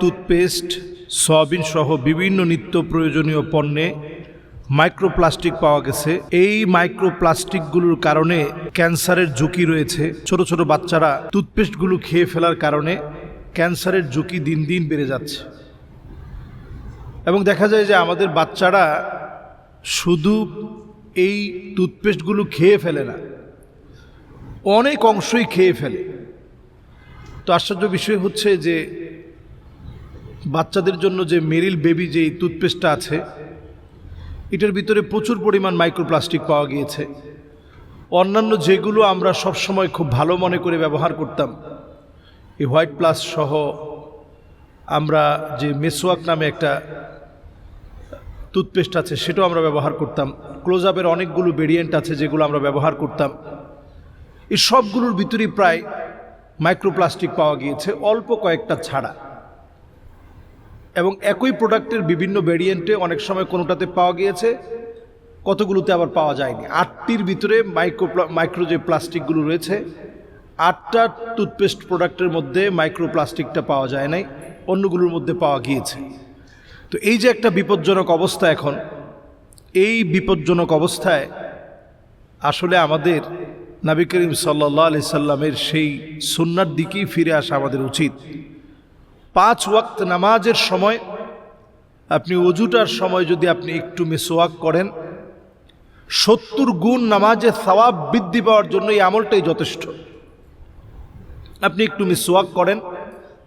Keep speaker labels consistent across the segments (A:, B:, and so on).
A: Toothpaste, soybean সহ বিভিন্ন নিত্য প্রয়োজনীয় পণ্যে মাইক্রোপ্লাস্টিক পাওয়া গেছে। এই মাইক্রোপ্লাস্টিকগুলোর কারণে ক্যান্সারের ঝুঁকি রয়েছে। ছোট ছোট বাচ্চারা টুথপেস্টগুলো খেয়ে ফেলার কারণে ক্যান্সারের ঝুঁকি দিন দিন বেড়ে যাচ্ছে। এবং দেখা যায় যে আমাদের বাচ্চারা শুধু এই টুথপেস্টগুলো খেয়ে ফেলে না, অনেক অংশই খেয়ে ফেলে। তো আশ্চর্য বিষয় হচ্ছে যে বাচ্চাদের জন্য যে মেরিল বেবি যে টুথপেস্টটা আছে, এটার ভিতরে প্রচুর পরিমাণ মাইক্রোপ্লাস্টিক পাওয়া গিয়েছে। অন্যান্য যেগুলো আমরা সবসময় খুব ভালো মনে করে ব্যবহার করতাম, এই হোয়াইট প্লাস সহ আমরা যে মেসওয়াক নামে একটা টুথপেস্ট আছে সেটাও আমরা ব্যবহার করতাম। ক্লোজ আপের অনেকগুলো ভেরিয়েন্ট আছে যেগুলো আমরা ব্যবহার করতাম। এই সবগুলোর ভিতরেই প্রায় মাইক্রোপ্লাস্টিক পাওয়া গিয়েছে, অল্প কয়েকটা ছাড়া। এবং একই প্রোডাক্টের বিভিন্ন ভেরিয়েন্টে অনেক সময় কোনোটাতে পাওয়া গিয়েছে, কতগুলোতে আবার পাওয়া যায়নি। 8টির ভিতরে মাইক্রো যে প্লাস্টিকগুলো রয়েছে, 8টা টুথপেস্ট প্রোডাক্টের মধ্যে মাইক্রোপ্লাস্টিকটা পাওয়া যায় নাই, অন্যগুলোর মধ্যে পাওয়া গিয়েছে। তো এই যে একটা বিপজ্জনক অবস্থা, এখন এই বিপজ্জনক অবস্থায় আসলে আমাদের নবী করিম সাল্লাল্লাহু আলাইহি সাল্লামের সেই সুন্নার দিকেই ফিরে আসা আমাদের উচিত। 5 ওয়াক্ত নামাজের সময় আপনি ওযুটার সময় যদি আপনি একটু মিসওয়াক করেন, 70 গুণ নামাজের সওয়াব বৃদ্ধি পাওয়ার জন্য এই আমলটাই যথেষ্ট। আপনি একটু মিসওয়াক করেন,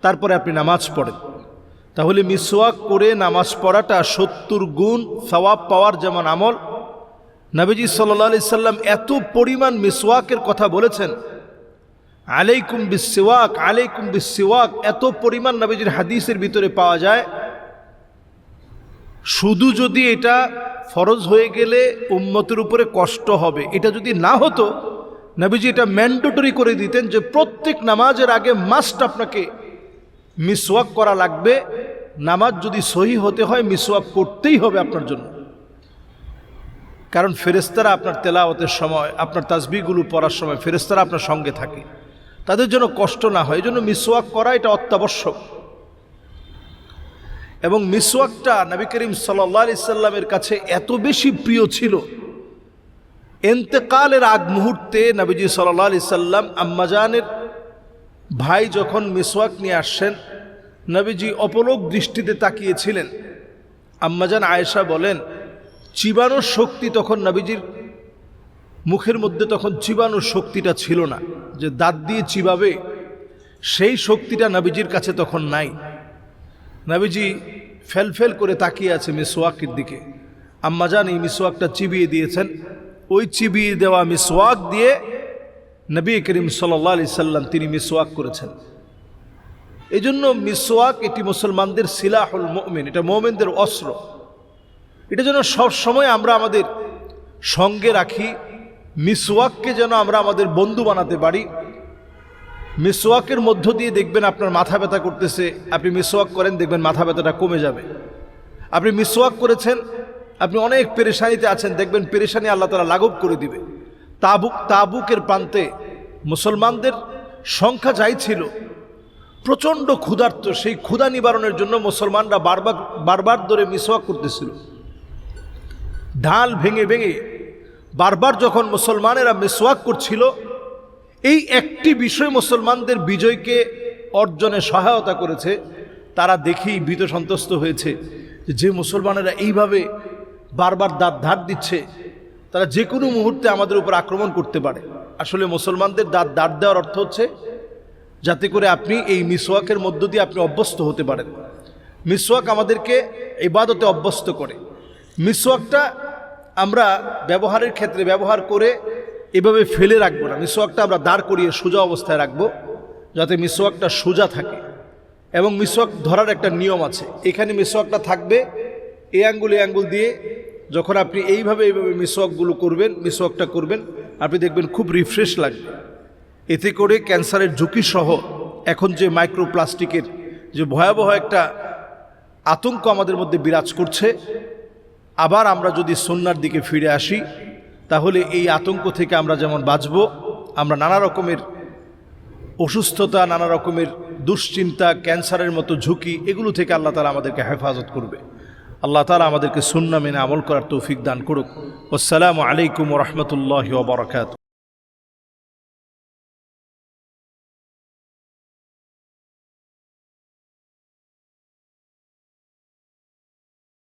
A: তারপরে আপনি নামাজ পড়েন, তাহলে মিসওয়াক করে নামাজ পড়াটা 70 গুণ সওয়াব পাওয়ার যেমন আমল। নবীজি সাল্লাল্লাহু আলাইহি সাল্লাম এত পরিমাণ মিসওয়াকের কথা বলেছেন, আলাইকুম বিসওয়াক, আলাইকুম বিসওয়াক, এত পরিমাণ নবীজির হাদিসের ভিতরে পাওয়া যায়। শুধু যদি এটা ফরজ হয়ে গেলে উম্মতের উপরে কষ্ট হবে, এটা যদি না হতো নবীজি এটা ম্যান্ডেটরি করে দিতেন যে প্রত্যেক নামাজের আগে মাস্ট আপনাকে মিসওয়াক করা লাগবে। নামাজ যদি সহি হতে হয় মিসওয়াক করতেই হবে আপনার জন্য। কারণ ফেরেশতারা আপনার তেলাওয়াতের সময়, আপনার তাসবিহগুলো পড়ার সময় ফেরেশতারা আপনার সঙ্গে থাকে, তাদের জন্য কষ্ট না হয়, এই জন্য মিসওয়াক করা এটা অত্যাবশ্যক। এবং মিসওয়াকটা নবী করিম সাল্লাল্লাহু আলাইহি সাল্লামের কাছে এত বেশি প্রিয় ছিল, ইন্তেকালের আগ মুহূর্তে নবীজি সাল্লাল্লাহু আলাইহি সাল্লাম আম্মাজানের ভাই যখন মিসওয়াক নিয়ে আসছেন, নবীজি অপলক দৃষ্টিতে তাকিয়েছিলেন। আম্মাজান আয়েশা বলেন, চিবানোর শক্তি তখন নবীজির মুখের মধ্যে তখন চিবানোর শক্তিটা ছিল না, যে দাঁত দিয়ে চিবাবে সেই শক্তিটা নবীজির কাছে তখন নাই। নবীজি ফেল করে তাকিয়ে আছে মিসওয়াকের দিকে। আম্মাজান এই মিসওয়াকটা চিবিয়ে দিয়েছেন। ওই চিবিয়ে দেওয়া মিসওয়াক দিয়ে নবী করিম সাল্লাল্লাহু আলাইহি সাল্লাম তিনি মিসওয়াক করেছেন। এই জন্য মিসওয়াক এটি মুসলমানদের সিলাহুল মুমিন, এটা মুমিনদের অস্ত্র। এটা যেন সব সময় আমরা আমাদের সঙ্গে রাখি। মিসওয়াককে যেন আমরা আমাদের বন্ধু বানাতে পারি। মিসওয়াকের মধ্য দিয়ে দেখবেন আপনার মাথা ব্যথা করতেছে, আপনি মিসওয়াক করেন, দেখবেন মাথা ব্যথাটা কমে যাবে। আপনি মিসওয়াক করেছেন, আপনি অনেক পেরেশানিতে আছেন, দেখবেন পেরেশানি আল্লাহ তাআলা লাঘব করে দিবে। তাবুকের প্রান্তে মুসলমানদের সংখ্যা যাই ছিল, প্রচণ্ড ক্ষুধার্ত, সেই ক্ষুধা নিবারণের জন্য মুসলমানরা বারবার ধরে মিসওয়াক করতেছিল। ঢাল ভেঙে ভেঙে বারবার যখন মুসলমানেরা মিসওয়াক করছিল, এই একটি বিষয় মুসলমানদের বিজয়কে অর্জনে সহায়তা করেছে। তারা দেখেই ভীত সন্ত্রস্ত হয়েছে যে মুসলমানেরা এইভাবে বারবার দাঁত ধার দিচ্ছে, তারা যে কোনো মুহূর্তে আমাদের উপর আক্রমণ করতে পারে। আসলে মুসলমানদের দাঁত ধার দেওয়ার অর্থ হচ্ছে যাতে করে আপনি এই মিসওয়াকের মধ্য দিয়ে আপনি অভ্যস্ত হতে পারেন। মিসওয়াক আমাদেরকে ইবাদতে অভ্যস্ত করে। মিসওয়াকটা আমরা ব্যবহারের ক্ষেত্রে ব্যবহার করে এভাবে ফেলে রাখবো না। মিসওয়াকটা আমরা দাঁড় করিয়ে সোজা অবস্থায় রাখবো, যাতে মিসওয়াকটা সোজা থাকে। এবং মিসওয়াক ধরার একটা নিয়ম আছে। এখানে মিসওয়াকটা থাকবে, এই আঙ্গুল দিয়ে যখন আপনি এইভাবে মিসওয়াকগুলো করবেন, মিসওয়াকটা করবেন, আপনি দেখবেন খুব রিফ্রেশ লাগবে। এতে করে ক্যান্সারের ঝুঁকি সহ এখন যে মাইক্রোপ্লাস্টিকের যে ভয়াবহ একটা আতঙ্ক আমাদের মধ্যে বিরাজ করছে, আবার আমরা যদি সুন্নার দিকে ফিরে আসি তাহলে এই আতঙ্ক থেকে আমরা যেমন বাঁচব, আমরা নানা রকমের অসুস্থতা, নানা রকমের দুশ্চিন্তা, ক্যান্সারের মতো ঝুঁকি, এগুলো থেকে আল্লাহ তাআলা আমাদেরকে হেফাজত করবে। আল্লাহ তাআলা আমাদেরকে সুন্নাহ মেনে আমল করার তৌফিক দান করুক। আসসালামু আলাইকুম ওয়া রাহমাতুল্লাহি ওয়া বারাকাতুহু।